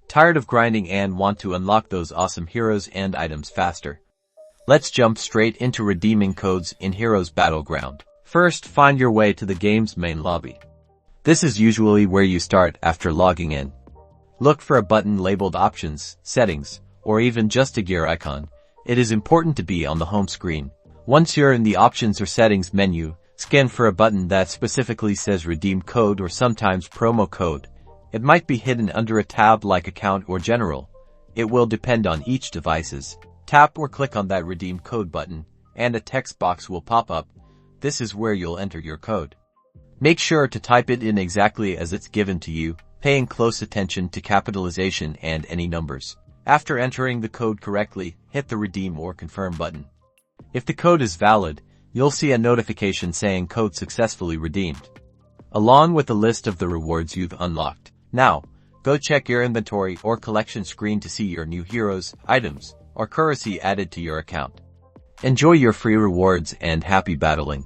Tired of grinding and want to unlock those awesome heroes and items faster? Let's jump straight into redeeming codes in Heroes Battleground. First, find your way to the game's main lobby. This is usually where you start after logging in. Look for a button labeled Options, Settings, or even just a gear icon. It is important to be on the home screen. Once you're in the Options or Settings menu, scan for a button that specifically says Redeem Code or sometimes Promo Code. It might be hidden under a tab like Account or General. It will depend on each devices. Tap or click on that Redeem Code button, and a text box will pop up. This is where you'll enter your code. Make sure to type it in exactly as it's given to you, paying close attention to capitalization and any numbers. After entering the code correctly, hit the Redeem or Confirm button. If the code is valid, you'll see a notification saying code successfully redeemed, along with a list of the rewards you've unlocked. Now, go check your inventory or collection screen to see your new heroes, items, or currency added to your account. Enjoy your free rewards and happy battling.